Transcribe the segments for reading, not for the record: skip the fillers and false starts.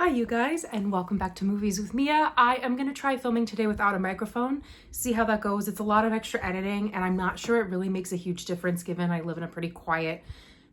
Hi you guys, and welcome back to Movies with Mia. I am going to try filming today without a microphone, see how that goes. It's a lot of extra editing and I'm not sure it really makes a huge difference given I live in a pretty quiet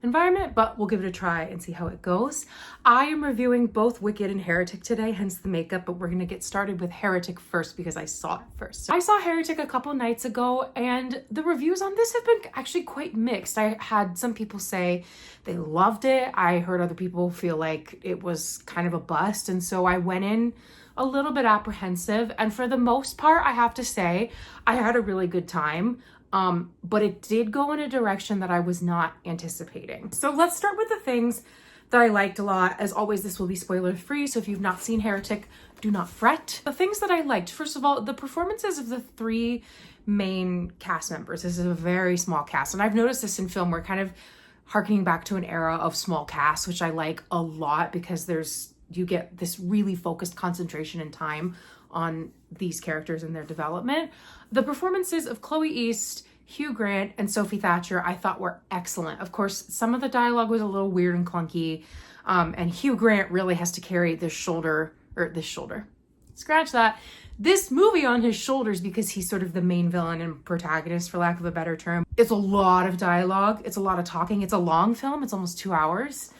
environment, but we'll give it a try and see how it goes. I am reviewing both Wicked and Heretic today, hence the makeup, but we're going to get started with Heretic first because I saw it first. So I saw Heretic a couple nights ago and the reviews on this have been actually quite mixed. I had some people say they loved it. I heard other people feel like it was kind of a bust, and so I went in a little bit apprehensive, and for the most part, I have to say, I had a really good time. But it did go in a direction that I was not anticipating. So let's start with the things that I liked a lot. As always, this will be spoiler free, so if you've not seen Heretic, do not fret. The things that I liked, first of all, the performances of the three main cast members. This is a very small cast, and I've noticed this in film. We're kind of harkening back to an era of small casts, which I like a lot because you get this really focused concentration and time on these characters and their development. The performances of Chloe East, Hugh Grant, and Sophie Thatcher I thought were excellent. Of course, some of the dialogue was a little weird and clunky, and Hugh Grant really has to carry this movie on his shoulders because he's sort of the main villain and protagonist, for lack of a better term. It's a lot of dialogue, it's a lot of talking, it's a long film, it's almost 2 hours.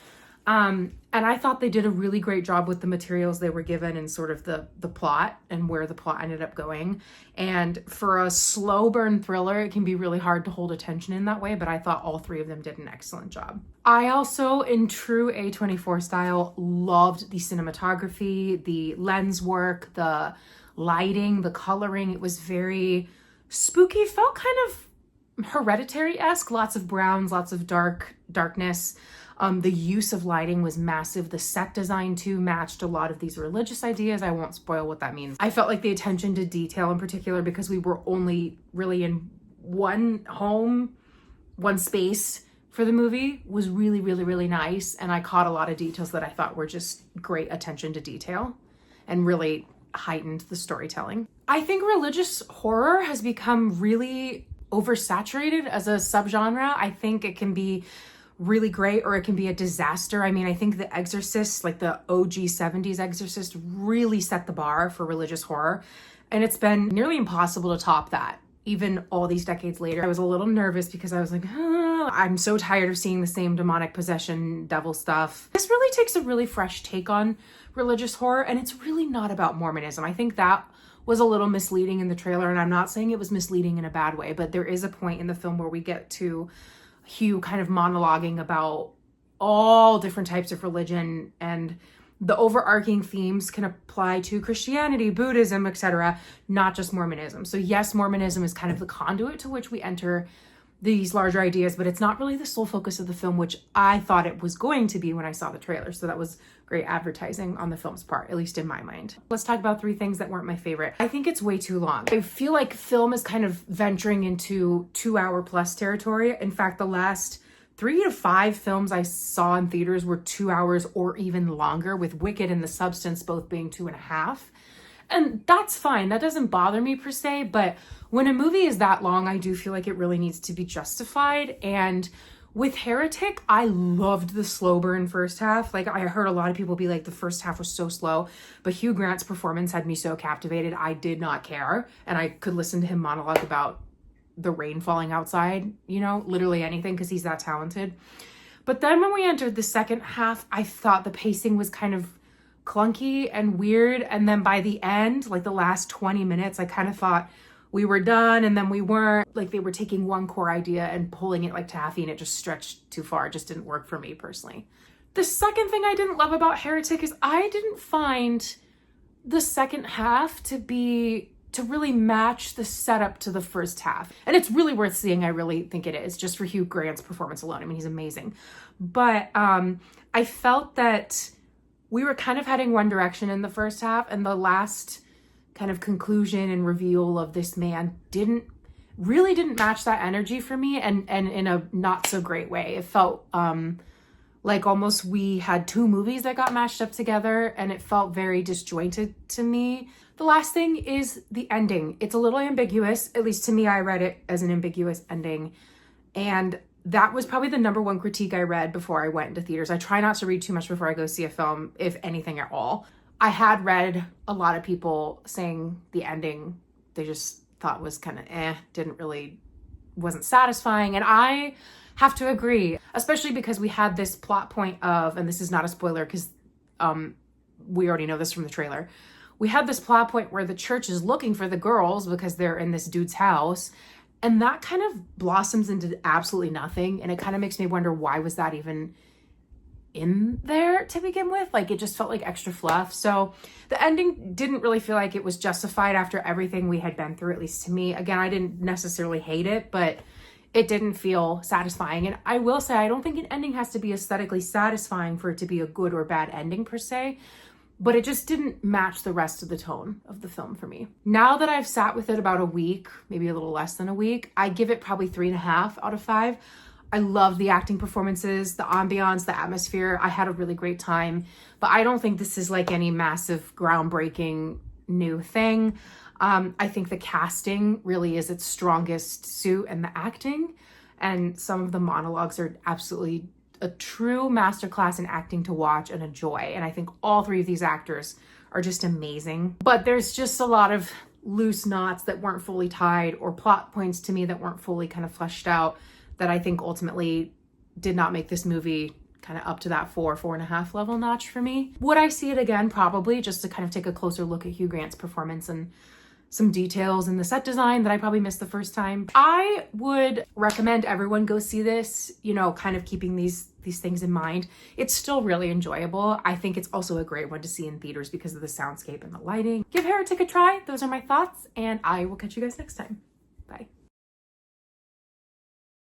And I thought they did a really great job with the materials they were given and sort of the plot and where the plot ended up going. And for a slow burn thriller, it can be really hard to hold attention in that way, but I thought all three of them did an excellent job. I also, in true A24 style, loved the cinematography, the lens work, the lighting, the coloring. It was very spooky, felt kind of Hereditary-esque, lots of browns, lots of darkness. The use of lighting was massive. The set design too matched a lot of these religious ideas. I won't spoil what that means. I felt like the attention to detail in particular, because we were only really in one home, one space for the movie, was really, really, really nice. And I caught a lot of details that I thought were just great attention to detail and really heightened the storytelling. I think religious horror has become really oversaturated as a subgenre. I think it can be really great or it can be a disaster. I mean, I think The Exorcist, like the OG 70s Exorcist, really set the bar for religious horror, and it's been nearly impossible to top that even all these decades later. I was a little nervous because I was like, I'm so tired of seeing the same demonic possession devil stuff. This really takes a really fresh take on religious horror, and it's really not about Mormonism. I think that was a little misleading in the trailer, and I'm not saying it was misleading in a bad way, but there is a point in the film where we get to Hugh kind of monologuing about all different types of religion, and the overarching themes can apply to Christianity, Buddhism, etc., not just Mormonism. So yes, Mormonism is kind of the conduit to which we enter these larger ideas, but it's not really the sole focus of the film, which I thought it was going to be when I saw the trailer. So that was great advertising on the film's part, at least in my mind. Let's talk about three things that weren't my favorite. I think it's way too long. I feel like film is kind of venturing into 2 hour plus territory. In fact, the last 3 to 5 films I saw in theaters were 2 hours or even longer, with Wicked and The Substance both being 2.5. And that's fine. That doesn't bother me per se, but when a movie is that long, I do feel like it really needs to be justified. And with Heretic, I loved the slow burn first half. Like, I heard a lot of people be like, the first half was so slow, but Hugh Grant's performance had me so captivated, I did not care. And I could listen to him monologue about the rain falling outside, literally anything, because he's that talented. But then when we entered the second half, I thought the pacing was kind of clunky and weird, and then by the end, like the last 20 minutes, I kind of thought we were done, and then we weren't. Like, they were taking one core idea and pulling it like taffy, and it just stretched too far. It just didn't work for me personally. The second thing I didn't love about Heretic is I didn't find the second half to really match the setup to the first half. And it's really worth seeing. I really think it is, just for Hugh Grant's performance alone. I mean, he's amazing. But I felt that we were kind of heading one direction in the first half, and the last kind of conclusion and reveal of this man didn't match that energy for me, and in a not so great way. It felt like almost we had two movies that got mashed up together, and it felt very disjointed to me. The last thing is the ending. It's a little ambiguous. At least to me, I read it as an ambiguous ending. And that was probably the number one critique I read before I went into theaters. I try not to read too much before I go see a film, if anything at all. I had read a lot of people saying the ending they just thought was kind of wasn't satisfying. And I have to agree, especially because we had this plot point of, and this is not a spoiler because we already know this from the trailer. We had this plot point where the church is looking for the girls because they're in this dude's house. And that kind of blossoms into absolutely nothing. And it kind of makes me wonder, why was that even in there to begin with? Like, it just felt like extra fluff. So the ending didn't really feel like it was justified after everything we had been through, at least to me. Again, I didn't necessarily hate it, but it didn't feel satisfying. And I will say, I don't think an ending has to be aesthetically satisfying for it to be a good or bad ending per se. But it just didn't match the rest of the tone of the film for me. Now that I've sat with it about a week, maybe a little less than a week, I give it probably 3.5 out of 5. I loved the acting performances, the ambiance, the atmosphere. I had a really great time, but I don't think this is like any massive groundbreaking new thing. I think the casting really is its strongest suit, and the acting, and some of the monologues are absolutely a true masterclass in acting to watch and enjoy. And I think all three of these actors are just amazing. But there's just a lot of loose knots that weren't fully tied, or plot points to me that weren't fully kind of fleshed out, that I think ultimately did not make this movie kind of up to that 4.5 level notch for me. Would I see it again? Probably, just to kind of take a closer look at Hugh Grant's performance and some details in the set design that I probably missed the first time. I would recommend everyone go see this, you know, kind of keeping these things in mind. It's still really enjoyable. I think it's also a great one to see in theaters because of the soundscape and the lighting. Give Heretic a try. Those are my thoughts, and I will catch you guys next time. Bye.